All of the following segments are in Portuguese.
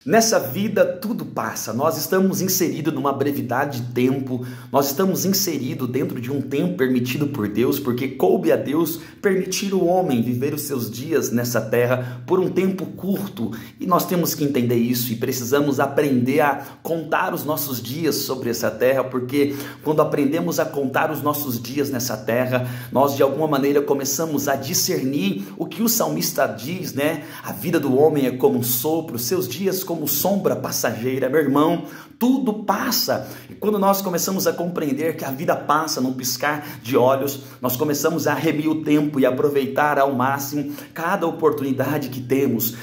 Nessa vida tudo passa, nós estamos inseridos numa brevidade de tempo, nós estamos inseridos dentro de um tempo permitido por Deus, porque coube a Deus permitir o homem viver os seus dias nessa terra por um tempo curto, e nós temos que entender isso e precisamos aprender a contar os nossos dias sobre essa terra, porque quando aprendemos a contar os nossos dias nessa terra, nós de alguma maneira começamos a discernir o que o salmista diz, né? A vida do homem é como um sopro, seus dias como sombra passageira. Meu irmão, tudo passa. E quando nós começamos a compreender que a vida passa num piscar de olhos, nós começamos a remir o tempo e aproveitar ao máximo cada oportunidade que temos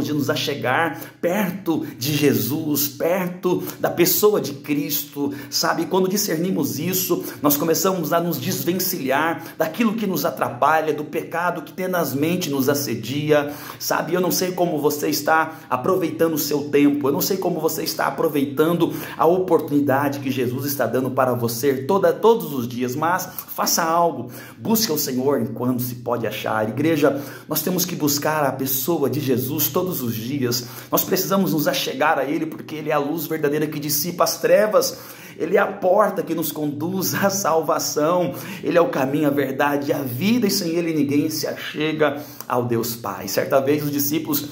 de nos achegar perto de Jesus, perto da pessoa de Cristo, sabe? Quando discernimos isso, nós começamos a nos desvencilhar daquilo que nos atrapalha, do pecado que tenazmente nos assedia, sabe? Eu não sei como você está aproveitando o seu tempo, eu não sei como você está aproveitando a oportunidade que Jesus está dando para você todos os dias, mas faça algo, busque o Senhor enquanto se pode achar. Igreja, nós temos que buscar a pessoa de Jesus todos os dias, nós precisamos nos achegar a Ele, porque Ele é a luz verdadeira que dissipa as trevas, Ele é a porta que nos conduz à salvação, Ele é o caminho, a verdade e a vida, e sem Ele ninguém se achega ao Deus Pai. Certa vez os discípulos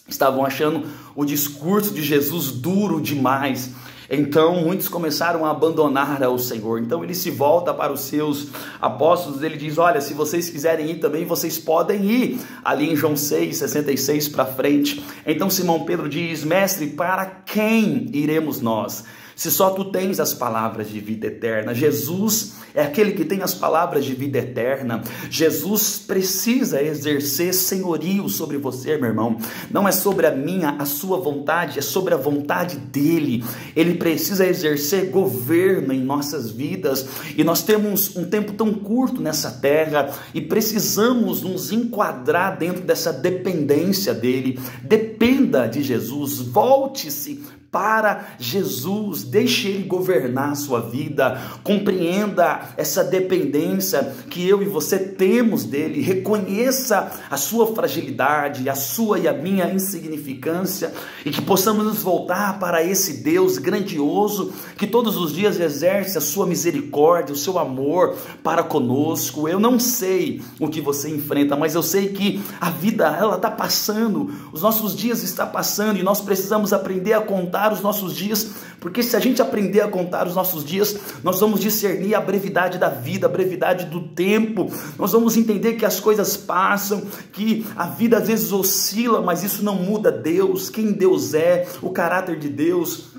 estavam achando o discurso de Jesus duro demais, então muitos começaram a abandonar ao Senhor. Então ele se volta para os seus apóstolos, ele diz: olha, se vocês quiserem ir também, vocês podem ir, ali em João 6:66 para frente. Então Simão Pedro diz: mestre, para quem iremos nós? Se só tu tens as palavras de vida eterna. Jesus é aquele que tem as palavras de vida eterna. Jesus precisa exercer senhorio sobre você, meu irmão. Não é sobre a sua vontade, é sobre a vontade dele. Ele precisa exercer governo em nossas vidas. E nós temos um tempo tão curto nessa terra e precisamos nos enquadrar dentro dessa dependência dele. Dependa de Jesus, volte-se para Jesus, deixe Ele governar a sua vida, compreenda essa dependência que eu e você temos dEle, reconheça a sua fragilidade, a sua e a minha insignificância, e que possamos nos voltar para esse Deus grandioso, que todos os dias exerce a sua misericórdia, o seu amor para conosco. Eu não sei o que você enfrenta, mas eu sei que a vida, ela está passando, os nossos dias estão passando, e nós precisamos aprender a contar os nossos dias, porque se a gente aprender a contar os nossos dias, nós vamos discernir a brevidade da vida, a brevidade do tempo, nós vamos entender que as coisas passam, que a vida às vezes oscila, mas isso não muda Deus, quem Deus é, o caráter de Deus,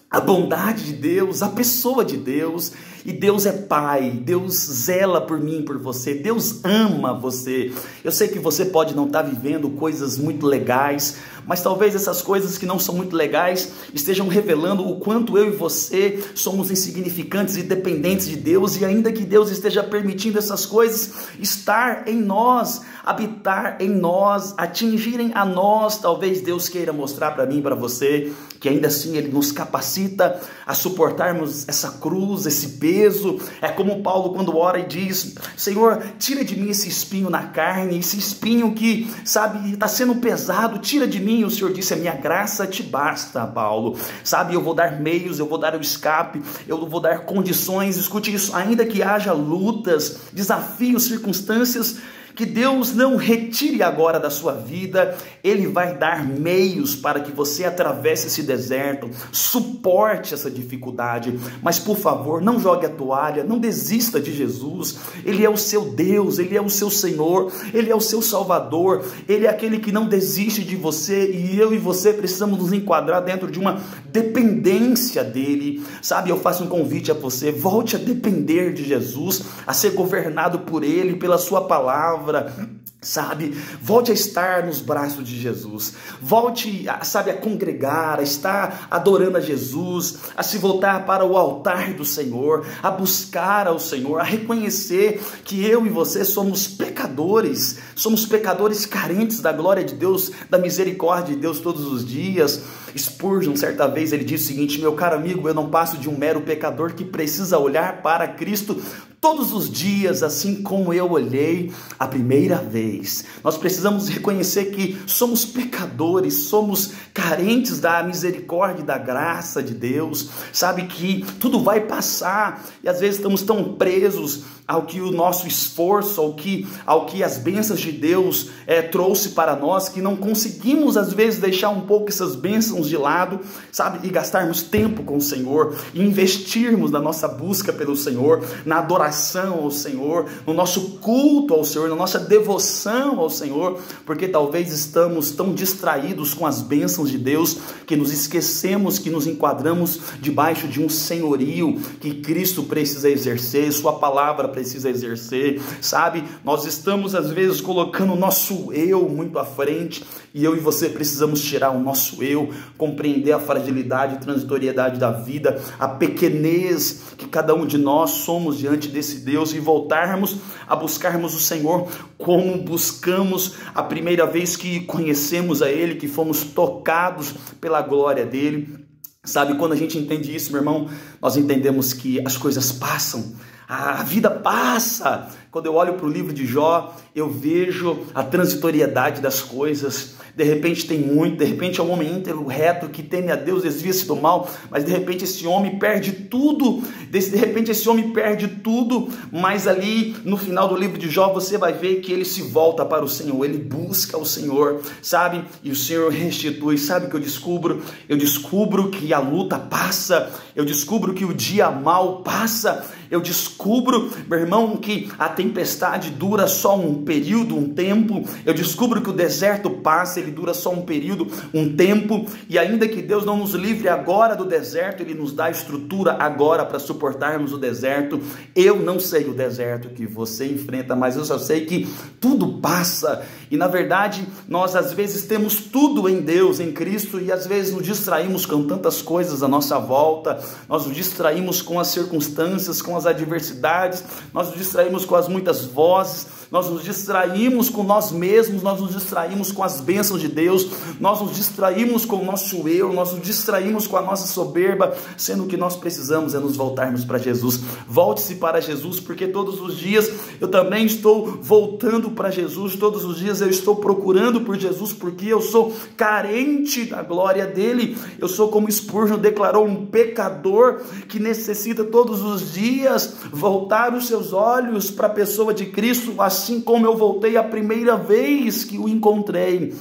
a bondade de Deus, a pessoa de Deus. E Deus é Pai, Deus zela por mim, por você, Deus ama você. Eu sei que você pode não estar vivendo coisas muito legais, mas talvez essas coisas que não são muito legais estejam revelando o quanto eu e você somos insignificantes e dependentes de Deus, e ainda que Deus esteja permitindo essas coisas estar em nós, habitar em nós, atingirem a nós, talvez Deus queira mostrar para mim e para você que ainda assim Ele nos capacita a suportarmos essa cruz, esse peso. É como Paulo quando ora e diz: Senhor, tira de mim esse espinho na carne, esse espinho que, sabe, está sendo pesado, tira de mim. O Senhor disse: a minha graça te basta, Paulo, sabe, eu vou dar meios, eu vou dar o escape, eu vou dar condições. Escute isso, ainda que haja lutas, desafios, circunstâncias que Deus não retire agora da sua vida, Ele vai dar meios para que você atravesse esse deserto, suporte essa dificuldade, mas por favor, não jogue a toalha, não desista de Jesus. Ele é o seu Deus, Ele é o seu Senhor, Ele é o seu Salvador, Ele é aquele que não desiste de você, e eu e você precisamos nos enquadrar dentro de uma dependência dEle, sabe? Eu faço um convite a você: volte a depender de Jesus, a ser governado por Ele, pela sua palavra, sabe, volte a estar nos braços de Jesus, volte, sabe, a congregar, a estar adorando a Jesus, a se voltar para o altar do Senhor, a buscar ao Senhor, a reconhecer que eu e você somos pecadores carentes da glória de Deus, da misericórdia de Deus todos os dias. Spurgeon, certa vez, ele disse o seguinte: meu caro amigo, eu não passo de um mero pecador que precisa olhar para Cristo todos os dias, assim como eu olhei a primeira vez. Nós precisamos reconhecer que somos pecadores, somos carentes da misericórdia e da graça de Deus, sabe que tudo vai passar e às vezes estamos tão presos ao que o nosso esforço, ao que as bênçãos de Deus trouxe para nós, que não conseguimos às vezes deixar um pouco essas bênçãos de lado, sabe, e gastarmos tempo com o Senhor, e investirmos na nossa busca pelo Senhor, na adoração ao Senhor, no nosso culto ao Senhor, na nossa devoção ao Senhor, porque talvez estamos tão distraídos com as bênçãos de Deus, que nos esquecemos que nos enquadramos debaixo de um senhorio que Cristo precisa exercer, sua palavra precisa exercer, sabe? Nós estamos às vezes colocando o nosso eu muito à frente, e eu e você precisamos tirar o nosso eu, compreender a fragilidade e transitoriedade da vida, a pequenez que cada um de nós somos diante desse Deus, e voltarmos a buscarmos o Senhor como buscamos a primeira vez que conhecemos a Ele, que fomos tocados pela glória dEle. Sabe, quando a gente entende isso, meu irmão, nós entendemos que as coisas passam, a vida passa. Quando eu olho para o livro de Jó, eu vejo a transitoriedade das coisas. De repente tem muito, de repente é um homem íntegro, reto, que teme a Deus, desvia-se do mal, mas de repente esse homem perde tudo, mas ali no final do livro de Jó você vai ver que ele se volta para o Senhor, ele busca o Senhor, sabe? E o Senhor restitui. Sabe o que eu descubro? Eu descubro que a luta passa, eu descubro que o dia mal passa, eu descubro, meu irmão, que a tempestade dura só um período, um tempo. Eu descubro que o deserto passa, ele dura só um período, um tempo. E ainda que Deus não nos livre agora do deserto, Ele nos dá estrutura agora para suportarmos o deserto. Eu não sei o deserto que você enfrenta, mas eu só sei que tudo passa. E na verdade, nós às vezes temos tudo em Deus, em Cristo, e às vezes nos distraímos com tantas coisas à nossa volta, nós nos distraímos com as circunstâncias, com as adversidades, nós nos distraímos com as muitas vozes, nós nos distraímos com nós mesmos, nós nos distraímos com as bênçãos de Deus, nós nos distraímos com o nosso eu, nós nos distraímos com a nossa soberba, sendo que nós precisamos nos voltarmos para Jesus. Volte-se para Jesus, porque todos os dias eu também estou voltando para Jesus, todos os dias eu estou procurando por Jesus, porque eu sou carente da glória dele. Eu sou, como Spurgeon declarou, um pecador que necessita todos os dias voltar os seus olhos para a pessoa de Cristo, assim como eu voltei a primeira vez que o encontrei.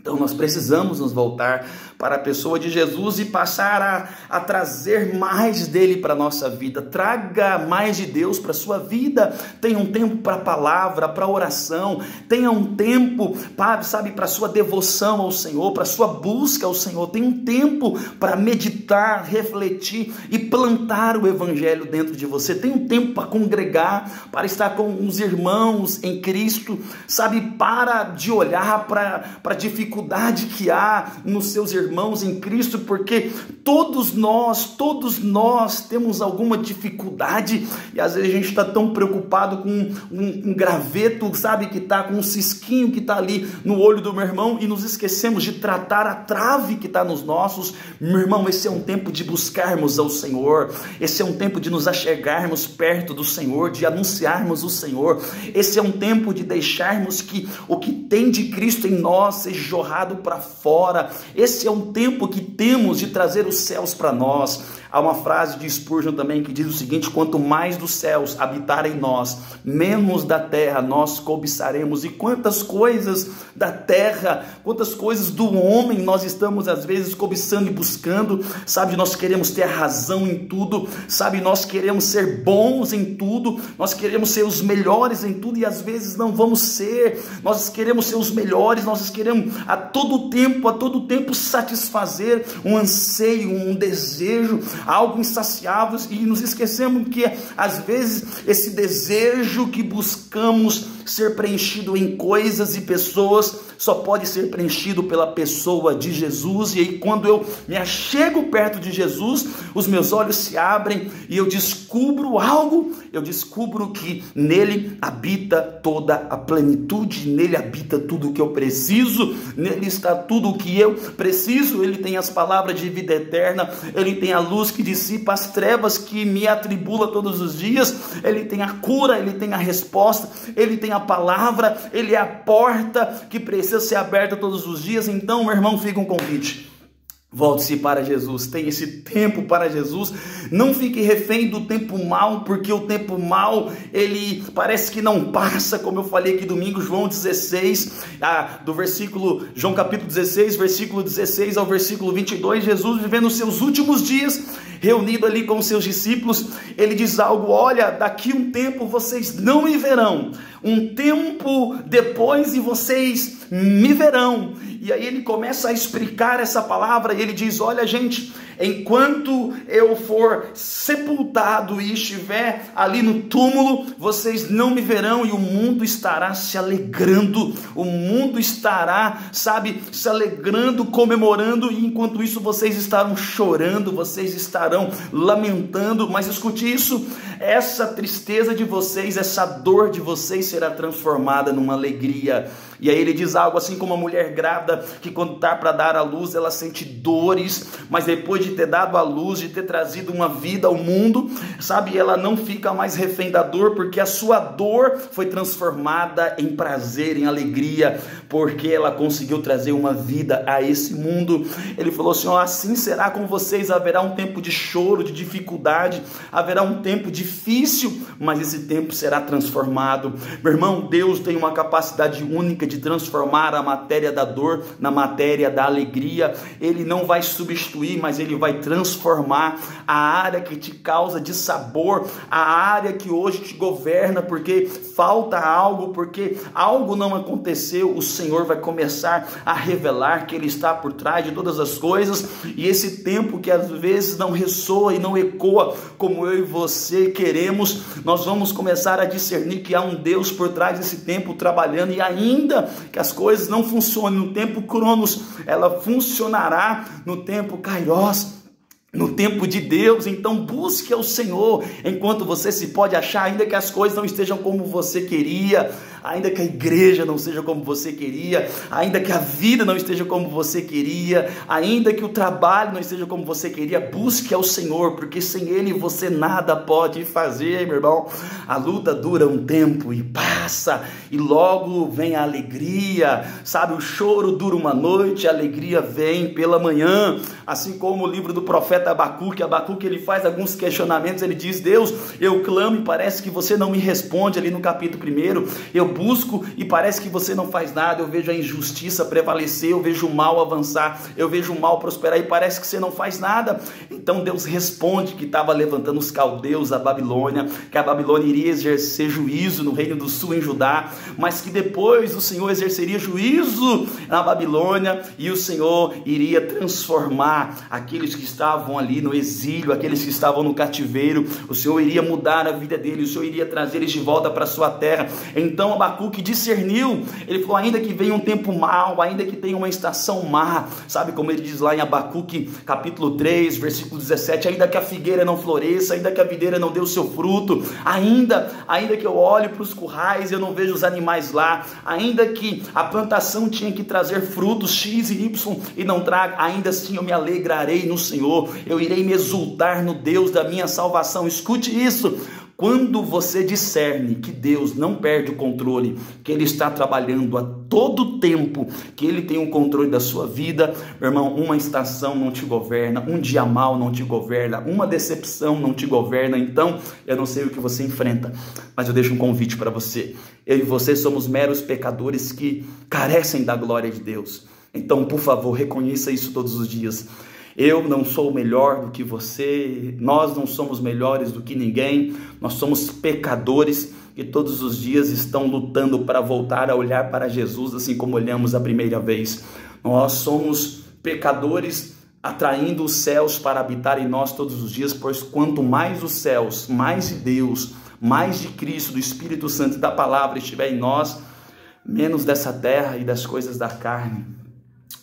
Então nós precisamos nos voltar para a pessoa de Jesus e passar a trazer mais dele para a nossa vida. Traga mais de Deus para a sua vida. Tenha um tempo para a palavra, para a oração. Tenha um tempo, para a sua devoção ao Senhor, para a sua busca ao Senhor. Tenha um tempo para meditar, refletir e plantar o evangelho dentro de você. Tenha um tempo para congregar, para estar com os irmãos em Cristo. Para de olhar para a dificuldade que há nos seus irmãos em Cristo, porque todos nós temos alguma dificuldade, e às vezes a gente está tão preocupado com um graveto, que está com um cisquinho que está ali no olho do meu irmão, e nos esquecemos de tratar a trave que está nos nossos. Meu irmão, esse é um tempo de buscarmos ao Senhor, esse é um tempo de nos achegarmos perto do Senhor, de anunciarmos o Senhor, esse é um tempo de deixarmos que o que tem de Cristo em nós seja jorrado para fora. Esse é um tempo que temos de trazer os céus para nós. Há uma frase de Spurgeon também que diz o seguinte: quanto mais dos céus habitar em nós, menos da terra nós cobiçaremos. E quantas coisas da terra, quantas coisas do homem nós estamos às vezes cobiçando e buscando, nós queremos ter a razão em tudo, nós queremos ser bons em tudo, nós queremos ser os melhores em tudo, e às vezes não vamos ser. Nós queremos ser os melhores, nós queremos a todo tempo satisfazer um anseio, um desejo, algo insaciável, e nos esquecemos que às vezes esse desejo que buscamos ser preenchido em coisas e pessoas só pode ser preenchido pela pessoa de Jesus. E aí, quando eu me achego perto de Jesus, os meus olhos se abrem e eu descubro algo. Eu descubro que nele habita toda a plenitude, nele habita tudo o que eu preciso, nele está tudo o que eu preciso. Ele tem as palavras de vida eterna, ele tem a luz que dissipa as trevas que me atribula todos os dias, ele tem a cura, ele tem a resposta, ele tem a palavra, ele é a porta que precisa ser aberta todos os dias. Então, meu irmão, fica um convite. Volte-se para Jesus, tenha esse tempo para Jesus, não fique refém do tempo mal, porque o tempo mal, ele parece que não passa, como eu falei aqui domingo, João 16, João capítulo 16, versículo 16 ao versículo 22, Jesus vivendo os seus últimos dias, reunido ali com os seus discípulos, ele diz algo: olha, daqui um tempo vocês não me verão, um tempo depois e vocês me verão. E aí ele começa a explicar essa palavra, e ele diz: olha, gente, enquanto eu for sepultado e estiver ali no túmulo, vocês não me verão, e o mundo estará se alegrando, o mundo estará, se alegrando, comemorando, e enquanto isso vocês estarão chorando, vocês estarão lamentando. Mas escute isso, essa tristeza de vocês, essa dor de vocês será transformada numa alegria. E aí ele diz algo assim como uma mulher grávida que quando está para dar à luz, ela sente dores, mas depois de ter dado à luz, de ter trazido uma vida ao mundo, ela não fica mais refém da dor, porque a sua dor foi transformada em prazer, em alegria, porque ela conseguiu trazer uma vida a esse mundo. Ele falou assim: assim será com vocês, haverá um tempo de choro, de dificuldade, haverá um tempo difícil, mas esse tempo será transformado. Meu irmão, Deus tem uma capacidade única de transformar a matéria da dor na matéria da alegria. Ele não vai substituir, mas ele vai transformar a área que te causa dissabor, a área que hoje te governa, porque falta algo, porque algo não aconteceu. O Senhor vai começar a revelar que ele está por trás de todas as coisas, e esse tempo que às vezes não ressoa e não ecoa como eu e você queremos, nós vamos começar a discernir que há um Deus por trás desse tempo trabalhando, e ainda que as coisas não funcionem no tempo Cronos, ela funcionará no tempo Kairos, no tempo de Deus. Então busque ao Senhor enquanto você se pode achar, ainda que as coisas não estejam como você queria, ainda que a igreja não seja como você queria, ainda que a vida não esteja como você queria, ainda que o trabalho não esteja como você queria, busque ao Senhor, porque sem Ele você nada pode fazer, meu irmão. A luta dura um tempo e passa, e logo vem a alegria, o choro dura uma noite, a alegria vem pela manhã. Assim como o livro do profeta Abacuque, ele faz alguns questionamentos, ele diz: Deus, eu clamo e parece que você não me responde. Ali no capítulo 1, eu busco e parece que você não faz nada, eu vejo a injustiça prevalecer, eu vejo o mal avançar, eu vejo o mal prosperar e parece que você não faz nada. Então Deus responde que estava levantando os caldeus, a Babilônia, que a Babilônia iria exercer juízo no reino do sul em Judá, mas que depois o Senhor exerceria juízo na Babilônia, e o Senhor iria transformar aqueles que estavam ali no exílio, aqueles que estavam no cativeiro. O Senhor iria mudar a vida deles, o Senhor iria trazer eles de volta para a sua terra. Então Abacuque discerniu, ele falou: ainda que venha um tempo mau, ainda que tenha uma estação má, como ele diz lá em Abacuque capítulo 3, versículo 17, ainda que a figueira não floresça, ainda que a videira não dê o seu fruto, ainda que eu olhe para os currais e eu não vejo os animais lá, ainda que a plantação tinha que trazer frutos X e Y e não traga, ainda assim eu me alegrarei no Senhor, eu irei me exultar no Deus da minha salvação. Escute isso: quando você discerne que Deus não perde o controle, que Ele está trabalhando a todo tempo, que Ele tem o controle da sua vida, meu irmão, uma estação não te governa, um dia mal não te governa, uma decepção não te governa. Então, eu não sei o que você enfrenta, mas eu deixo um convite para você. Eu e você somos meros pecadores que carecem da glória de Deus. Então, por favor, reconheça isso todos os dias. Eu não sou melhor do que você, nós não somos melhores do que ninguém, nós somos pecadores que todos os dias estão lutando para voltar a olhar para Jesus assim como olhamos a primeira vez. Nós somos pecadores atraindo os céus para habitar em nós todos os dias, pois quanto mais os céus, mais de Deus, mais de Cristo, do Espírito Santo e da palavra estiver em nós, menos dessa terra e das coisas da carne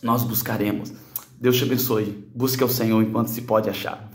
nós buscaremos. Deus te abençoe. Busque ao Senhor enquanto se pode achar.